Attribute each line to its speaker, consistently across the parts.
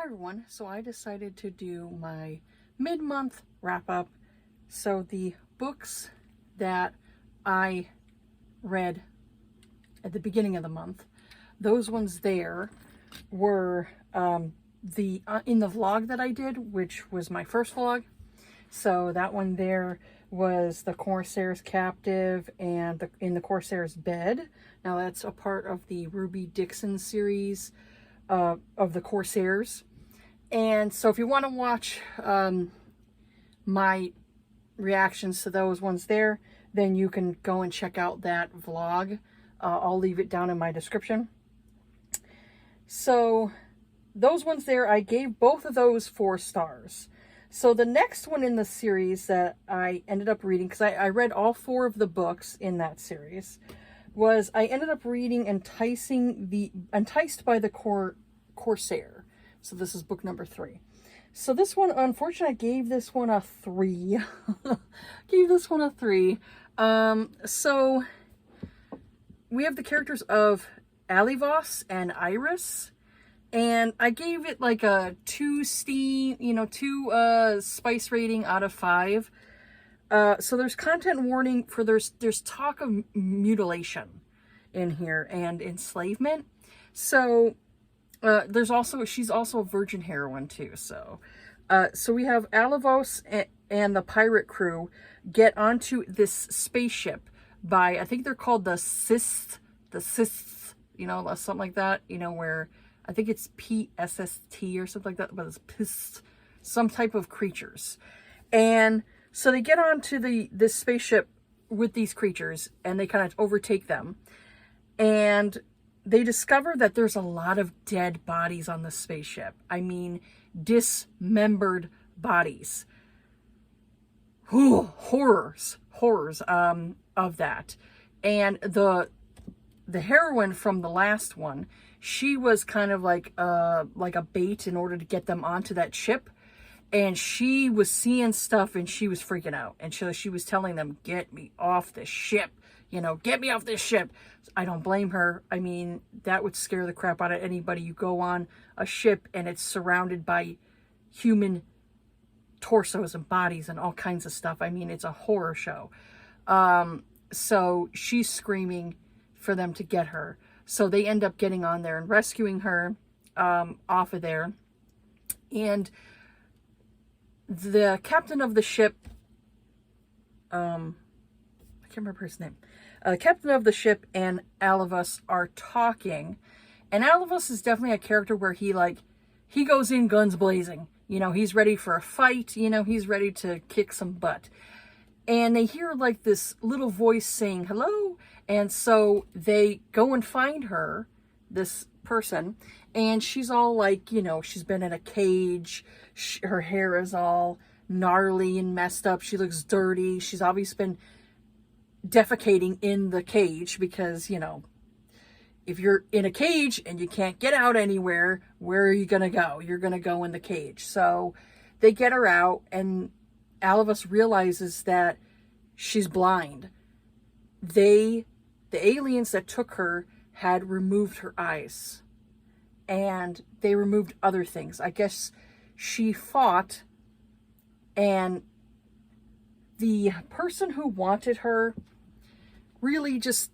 Speaker 1: Hi everyone, so I decided to do my mid-month wrap-up. So the books that I read at the beginning of the month, those ones there were in the vlog that I did, which was my first vlog. So that one there was the Corsair's Captive and in the Corsair's Bed. Now that's a part of the Ruby Dixon series of the Corsairs. And so if you want to watch my reactions to those ones there, then you can go and check out that vlog. I'll leave it down in my description. So those ones there, I gave both of those 4 stars. So the next one in the series that I ended up reading, because I read all 4 of the books in that series, was I ended up reading Enticed by the Corsair. So this is book number 3. So this one, unfortunately, I gave this one a 3. Gave this one a 3. So we have the characters of Alivos and Iris. And I gave it like a 2 spice rating out of 5. So there's content warning for there's talk of mutilation in here and enslavement. So she's also a virgin heroine too. So we have Alivos and the pirate crew get onto this spaceship by, I think they're called the Cysts, something like that, where I think it's PSST or something like that, but it's pissed, some type of creatures. And so they get onto this spaceship with these creatures and they kind of overtake them. And they discover that there's a lot of dead bodies on the spaceship. I mean, dismembered bodies. Ooh, horrors of that. And the heroine from the last one, she was kind of like a bait in order to get them onto that ship. And she was seeing stuff and she was freaking out. And she was telling them, get me off the ship. Get me off this ship. I don't blame her. I mean, that would scare the crap out of anybody. You go on a ship and it's surrounded by human torsos and bodies and all kinds of stuff. I mean, it's a horror show. So she's screaming for them to get her. So they end up getting on there and rescuing her off of there. And the captain of the ship, I can't remember his name. Captain of the ship and Alivos are talking. And Alivos is definitely a character where he goes in guns blazing. He's ready for a fight. He's ready to kick some butt. And they hear like this little voice saying hello. And so they go and find her, this person. And she's all like, she's been in a cage. Her hair is all gnarly and messed up. She looks dirty. She's obviously been defecating in the cage because, if you're in a cage and you can't get out anywhere, where are you going to go? You're going to go in the cage. So they get her out and Alivos realizes that she's blind. The aliens that took her had removed her eyes and they removed other things. I guess she fought and the person who wanted her really just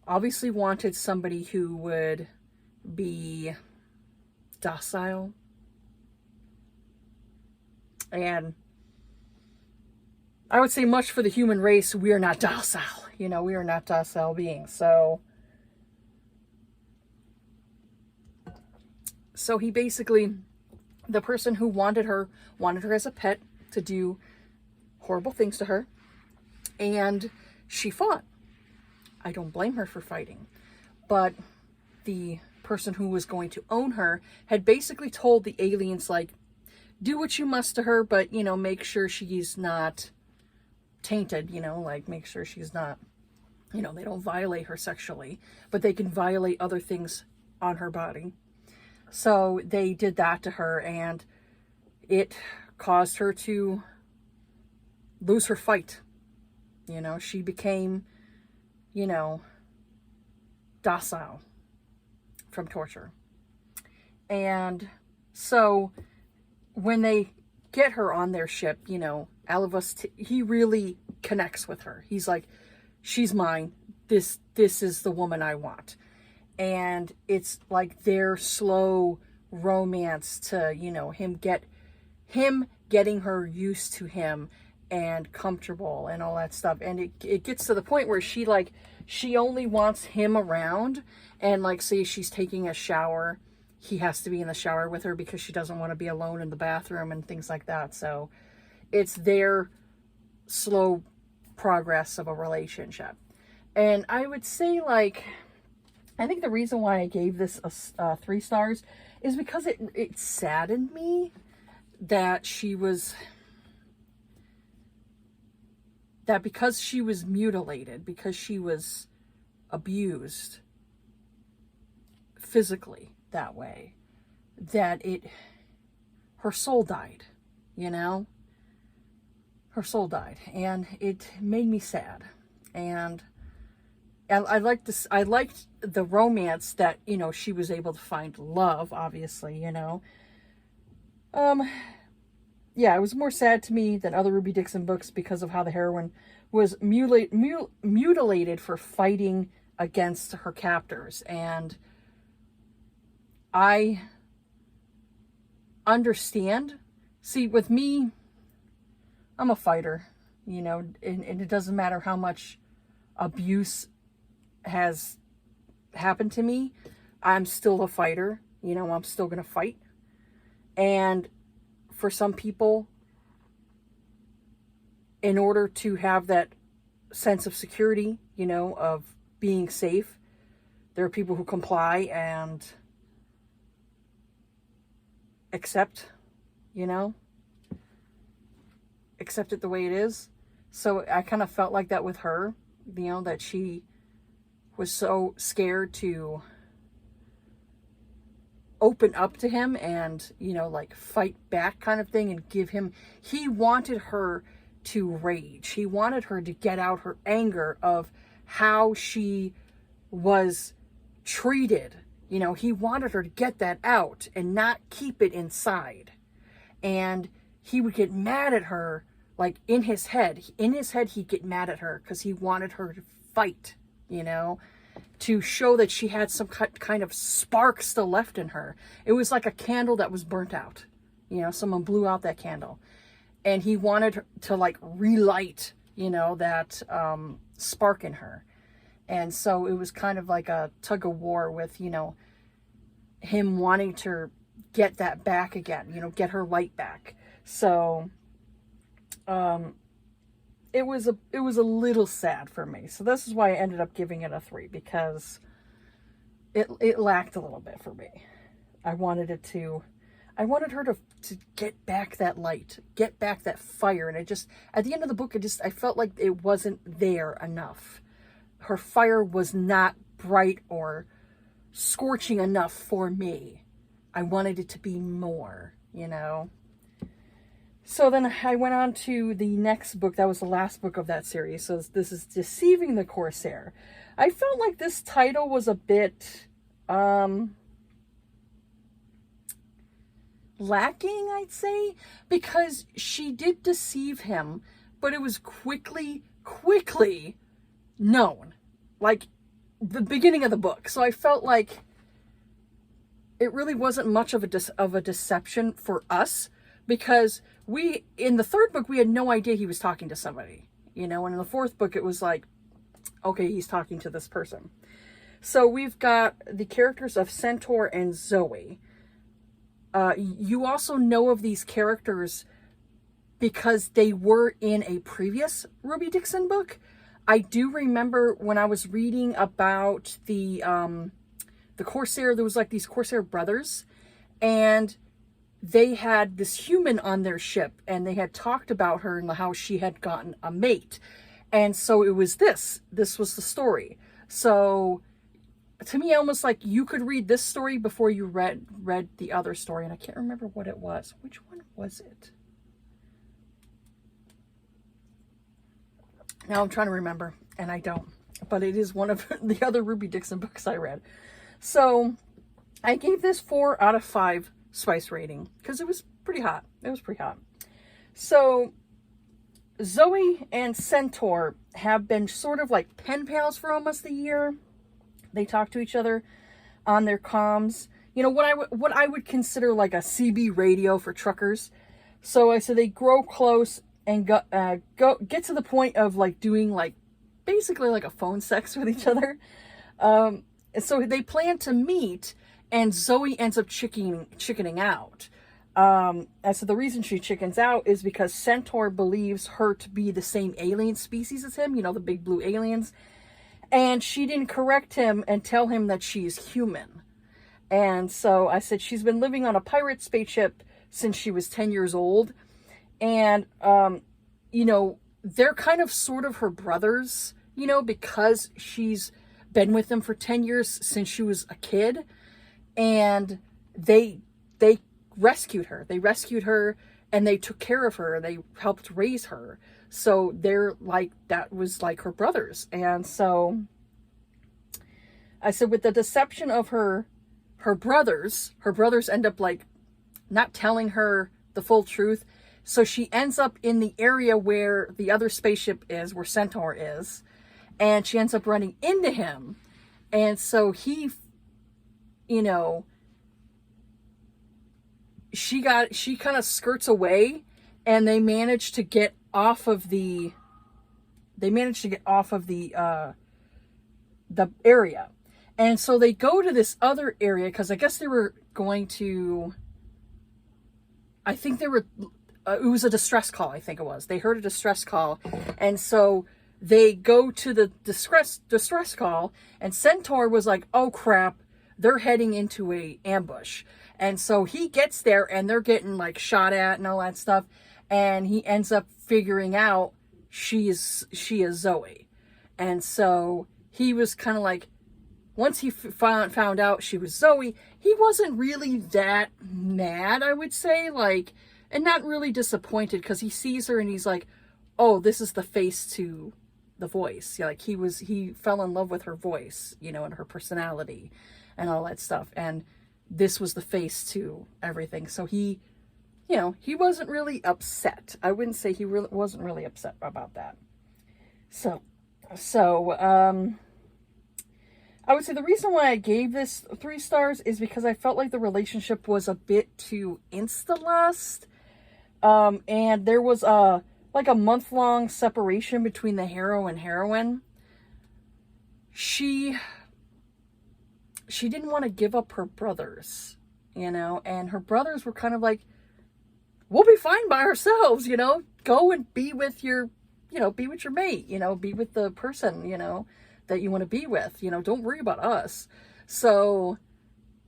Speaker 1: obviously wanted somebody who would be docile. And I would say much for the human race, we are not docile. We are not docile beings. So he basically, the person who wanted her as a pet to do horrible things to her. And she fought. I don't blame her for fighting. But the person who was going to own her had basically told the aliens, like, do what you must to her, but, make sure she's not tainted, make sure she's not, they don't violate her sexually, but they can violate other things on her body. So they did that to her, and it caused her to lose her fight. She became, docile from torture. And so when they get her on their ship, you know, Alavus, he really connects with her. He's like, she's mine. This is the woman I want. And it's like their slow romance to, you know, him getting her used to him and comfortable and all that stuff. And it gets to the point where she only wants him around, and like, say she's taking a shower, he has to be in the shower with her because she doesn't want to be alone in the bathroom and things like that. So it's their slow progress of a relationship. And I would say, like, I think the reason why I gave this 3 stars is because it saddened me that because she was mutilated, because she was abused physically that way, that her soul died, you know? Her soul died, and it made me sad. And I liked the romance that, you know, she was able to find love, obviously, you know. Yeah, it was more sad to me than other Ruby Dixon books because of how the heroine was mutilated for fighting against her captors. And I understand. See, with me, I'm a fighter, you know, and it doesn't matter how much abuse has happened to me. I'm still a fighter, you know, I'm still going to fight. And for some people, in order to have that sense of security, you know, of being safe, there are people who comply and accept, you know, accept it the way it is. So I kind of felt like that with her, you know, that she was so scared to open up to him and, you know, like fight back kind of thing, and he wanted her to rage. He wanted her to get out her anger of how she was treated. You know, he wanted her to get that out and not keep it inside. And he would get mad at her, like in his head he'd get mad at her because he wanted her to fight, you know, to show that she had some kind of spark still left in her. It was like a candle that was burnt out. You know, someone blew out that candle. And he wanted to like relight, you know, that spark in her. And so it was kind of like a tug of war with, you know, him wanting to get that back again, you know, get her light back. So it was a little sad for me. So this is why I ended up giving it a 3, because it lacked a little bit for me. I wanted her to get back that light, get back that fire. And it just, at the end of the book, I felt like it wasn't there enough. Her fire was not bright or scorching enough for me. I wanted it to be more, you know. So then I went on to the next book. That was the last book of that series. So this is Deceiving the Corsair. I felt like this title was a bit lacking, I'd say, because she did deceive him, but it was quickly known, like the beginning of the book. So I felt like it really wasn't much of a deception for us, because in the 3rd book, we had no idea he was talking to somebody, you know, and in the 4th book, it was like, okay, he's talking to this person. So we've got the characters of Centaur and Zoe. You also know of these characters because they were in a previous Ruby Dixon book. I do remember when I was reading about the Corsair, there was like these Corsair brothers, and they had this human on their ship, and they had talked about her and how she had gotten a mate. And so it was this was the story. So to me, almost like you could read this story before you read the other story. And I can't remember what it was. Which one was it? Now I'm trying to remember, and I don't. But it is one of the other Ruby Dixon books I read. So I gave this 4 out of 5 spice rating because it was pretty hot. It was pretty hot. So Zoe and Centaur have been sort of like pen pals for almost a year. They talk to each other on their comms. You know, what I would consider like a CB radio for truckers. So I said they grow close and get to the point of like doing like basically like a phone sex with each other. So they plan to meet, and Zoe ends up chickening out. And so the reason she chickens out is because Centaur believes her to be the same alien species as him, you know, the big blue aliens. And she didn't correct him and tell him that she's human. And so I said she's been living on a pirate spaceship since she was 10 years old. And, you know, they're kind of sort of her brothers, you know, because she's been with them for 10 years since she was a kid. And they rescued her. They rescued her and they took care of her. They helped raise her. So they're like, that was like her brothers. And so I said with the deception of her brothers end up like not telling her the full truth. So she ends up in the area where the other spaceship is, where Centaur is. And she ends up running into him. And so he, you know, she kind of skirts away, and they manage to get off of the area. And so they go to this other area because I guess they were going to, I think they were, it was a distress call, I think it was. They heard a distress call. And so they go to the distress call, and Centaur was like, oh crap, they're heading into a ambush. And so he gets there, and they're getting like shot at and all that stuff. And he ends up figuring out she is Zoe. And so he was kind of like, once he found out she was Zoe, he wasn't really that mad, I would say, like, and not really disappointed, because he sees her and he's like, oh, this is the face to the voice. Yeah, like he fell in love with her voice, you know, and her personality and all that stuff. And this was the face to everything. So he, you know, he wasn't really upset. I wouldn't say he really wasn't really upset about that. So I would say the reason why I gave this 3 stars is because I felt like the relationship was a bit too insta-lust. And there was like a month-long separation between the hero and heroine. She didn't want to give up her brothers, you know, and her brothers were kind of like, we'll be fine by ourselves, you know, go and be with your, you know, be with your mate, you know, be with the person, you know, that you want to be with, you know, don't worry about us. So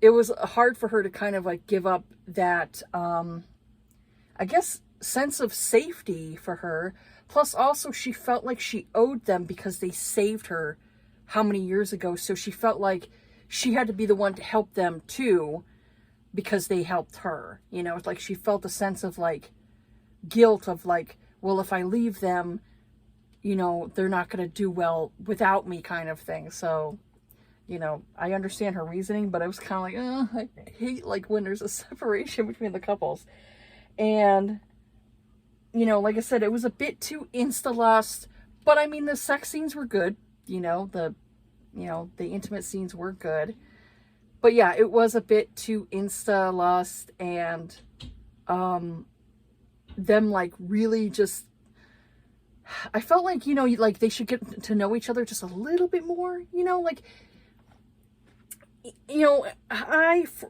Speaker 1: it was hard for her to kind of like give up that, I guess, sense of safety for her. Plus also she felt like she owed them because they saved her how many years ago. So she felt like she had to be the one to help them too, because they helped her, you know. It's like she felt a sense of like guilt of like, well, if I leave them, you know, they're not going to do well without me, kind of thing. So, you know, I understand her reasoning, but I was kind of like, I hate like when there's a separation between the couples. And, you know, like I said, it was a bit too insta-lust, but I mean, the sex scenes were good, you know, the intimate scenes were good. But yeah, it was a bit too insta-lust, and them like really just, I felt like, you know, like they should get to know each other just a little bit more, you know, like, you know,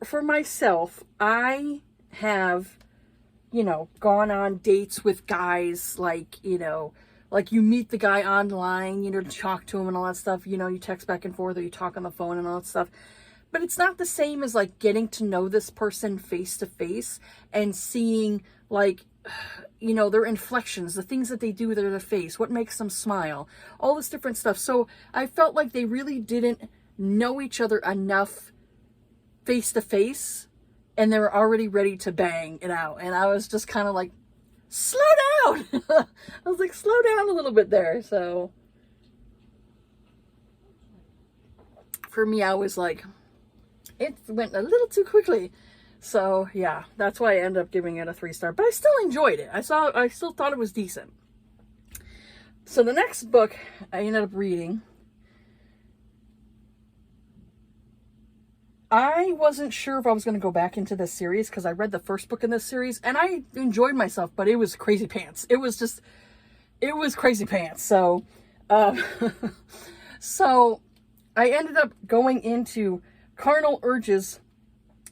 Speaker 1: for myself, I have, you know, gone on dates with guys, like, you know, like you meet the guy online, you know, to talk to him and all that stuff, you know, you text back and forth or you talk on the phone and all that stuff. But it's not the same as like getting to know this person face to face and seeing like, you know, their inflections, the things that they do with their face, what makes them smile, all this different stuff. So I felt like they really didn't know each other enough face to face, and they were already ready to bang it out. And I was just kind of like, slow down. I was like, slow down a little bit there. So for me, I was like, It went a little too quickly. So yeah, that's why I ended up giving it a 3-star. But I still enjoyed it. I still thought it was decent. So the next book I ended up reading, I wasn't sure if I was going to go back into this series because I read the first book in this series and I enjoyed myself, but it was crazy pants. It was crazy pants. So, so I ended up going into Carnal Urges.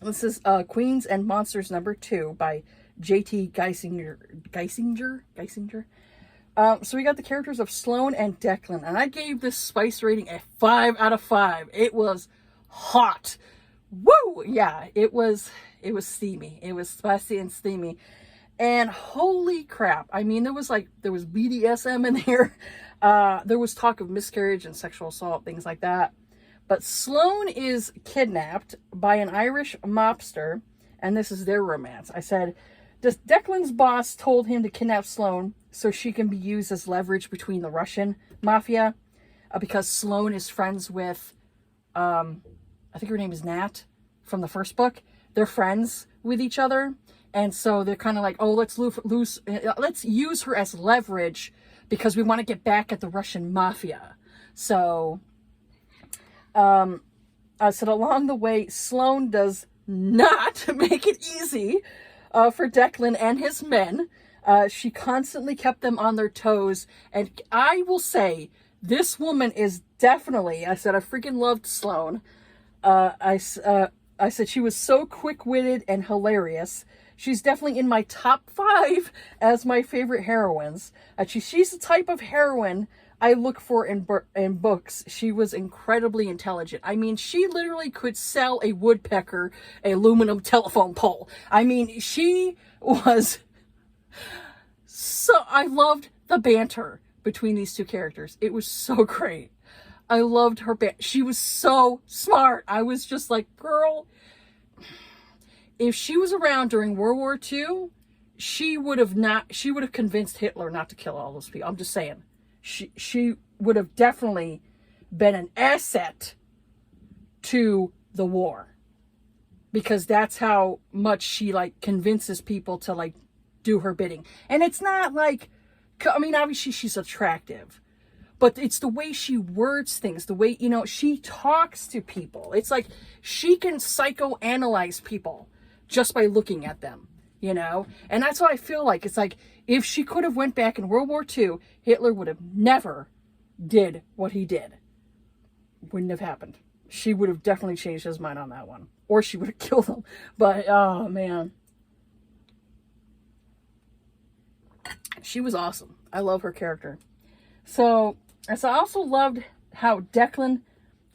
Speaker 1: This is Queens and Monsters #2 by J.T. Geissinger. So we got the characters of Sloane and Declan, and I gave this spice rating a 5 out of 5. It was hot. Woo! Yeah, it was steamy. It was spicy and steamy. And holy crap. I mean, there was BDSM in here. There was talk of miscarriage and sexual assault, things like that. But Sloane is kidnapped by an Irish mobster, and this is their romance. I said, Declan's boss told him to kidnap Sloane so she can be used as leverage between the Russian mafia, because Sloane is friends with, I think her name is Nat from the first book. They're friends with each other, and so they're kind of like, oh, let's use her as leverage because we want to get back at the Russian mafia. So I said along the way, Sloane does not make it easy for Declan and his men. She constantly kept them on their toes. And I will say, this woman is definitely, I said, I freaking loved Sloane. I said she was so quick-witted and hilarious. She's definitely in my top 5 as my favorite heroines. She's the type of heroine I look for in books. She was incredibly intelligent. I mean, she literally could sell a woodpecker an aluminum telephone pole. I mean, she was so... I loved the banter between these two characters. It was so great. I loved her she was so smart. I was just like, girl, if she was around during World War II, she would have convinced Hitler not to kill all those people. I'm just saying. She would have definitely been an asset to the war, because that's how much she convinces people to do her bidding. And it's not I mean, obviously she's attractive, but it's the way she words things, the way, she talks to people. It's like she can psychoanalyze people just by looking at them, and that's what I feel like. It's like, if she could have went back in World War II, Hitler would have never did what he did. Wouldn't have happened. She would have definitely changed his mind on that one. Or she would have killed him. But, oh, man. She was awesome. I love her character. So I also loved how Declan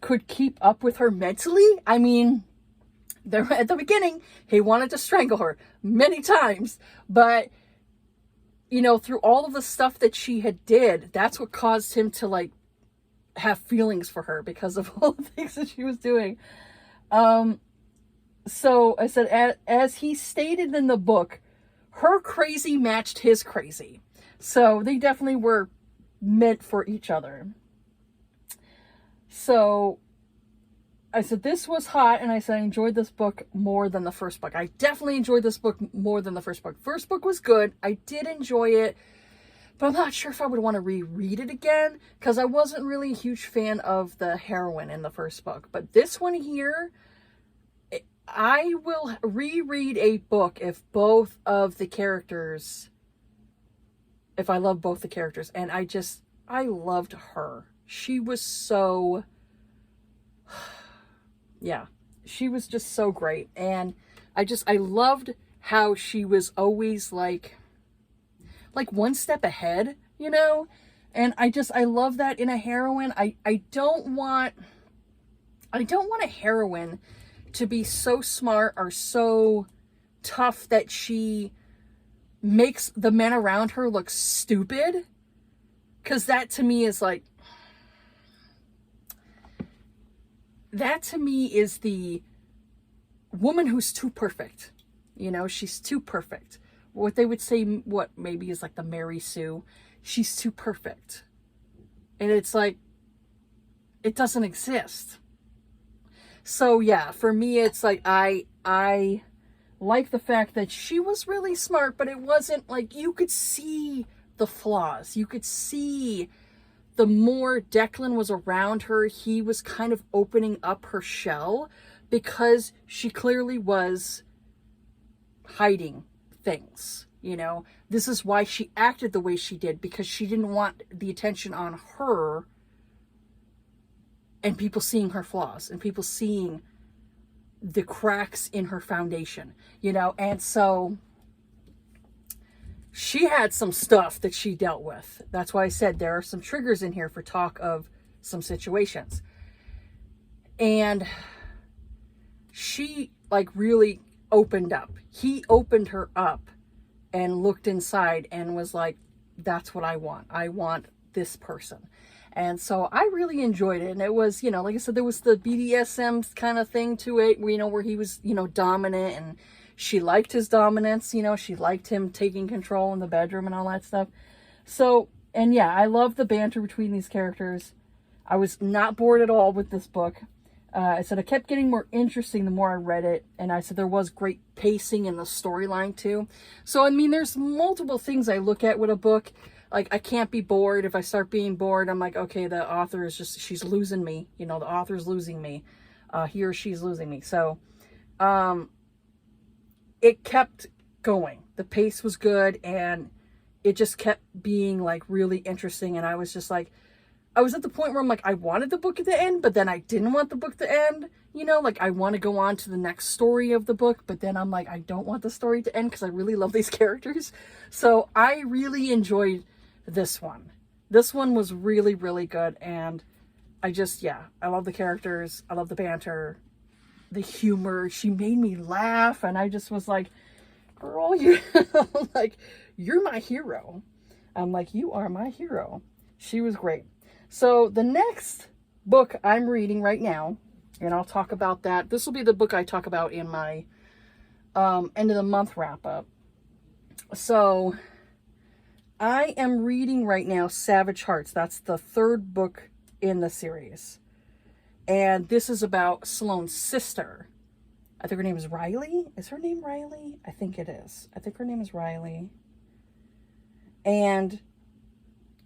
Speaker 1: could keep up with her mentally. I mean, at the beginning, he wanted to strangle her many times. But... through all of the stuff that she had did, that's what caused him to have feelings for her, because of all the things that she was doing. So I said, as he stated in the book, her crazy matched his crazy. So they definitely were meant for each other. So I said, this was hot, and I said, I enjoyed this book more than the first book. I definitely enjoyed this book more than the first book. First book was good. I did enjoy it, but I'm not sure if I would want to reread it again, because I wasn't really a huge fan of the heroine in the first book. But this one here, I will reread a book if I love both the characters. And I loved her. She was so... yeah, she was just so great. And I loved how she was always like one step ahead, and I love that in a heroine. I don't want a heroine to be so smart or so tough that she makes the men around her look stupid, because that to me is the woman who's too perfect. She's too perfect. What they would say, maybe is the Mary Sue. She's too perfect. And it's it doesn't exist. So yeah, for me, it's like, I like the fact that she was really smart, but it wasn't like, you could see the flaws. You could see the more Declan was around her, he was kind of opening up her shell, because she clearly was hiding things. You know, this is why she acted the way she did, because she didn't want the attention on her and people seeing her flaws and people seeing the cracks in her foundation, you know. And so she had some stuff that she dealt with. That's why I said there are some triggers in here for talk of some situations. And she like really opened up. He opened her up and looked inside and was like, that's what I want. I want this person. And so I really enjoyed it. And it was, you know, like I said, there was the BDSM kind of thing to it, you know, where he was, you know, dominant, and she liked his dominance, you know, she liked him taking control in the bedroom and all that stuff. So, and yeah, I love the banter between these characters. I was not bored at all with this book. I said it kept getting more interesting the more I read it. And I said there was great pacing in the storyline too. So, I mean, there's multiple things I look at with a book. Like, I can't be bored. If I start being bored, I'm like, okay, the author is just, she's losing me. You know, the author's losing me. He or she's losing me. So, it kept going. The pace was good, and it just kept being like really interesting. And I was just like, I was at the point where I'm like, I wanted the book at the end, but then I didn't want the book to end. You know, like, I want to go on to the next story of the book, but then I'm like, I don't want the story to end because I really love these characters. So I really enjoyed this one. This one was really, really good. And I just, yeah, I love the characters. I love the banter, the humor. She made me laugh. And I just was like, girl, you like, you're my hero. I'm like, you are my hero. She was great. So the next book I'm reading right now, and I'll talk about that. This will be the book I talk about in my end of the month wrap up. So I am reading right now Savage Hearts. That's the third book in the series. And this is about Sloane's sister. I think her name is Riley. Is her name Riley? I think it is. I think her name is Riley. And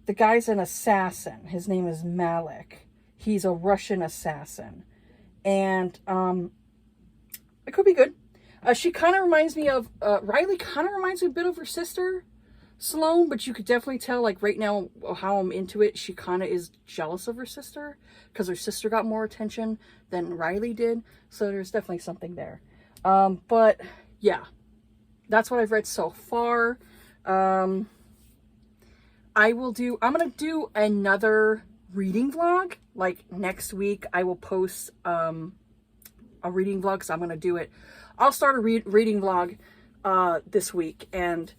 Speaker 1: the guy's an assassin. His name is Malik. He's a Russian assassin. And it could be good. She kind of reminds me of, Riley kind of reminds me a bit of her sister, Sloane, but you could definitely tell, like, right now, how I'm into it, she kind of is jealous of her sister, because her sister got more attention than Riley did. So there's definitely something there. But yeah, that's what I've read so far. I'm going to do another reading vlog. Like, next week, I will post a reading vlog, because I'm going to do it. I'll start a reading vlog this week and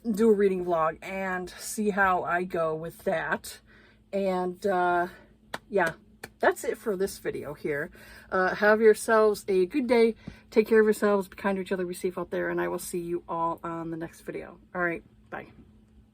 Speaker 1: do a reading vlog and see how I go with that. And yeah, that's it for this video here. Have yourselves a good day. Take care of yourselves. Be kind to each other. Be safe out there. And I will see you all on the next video. All right. Bye.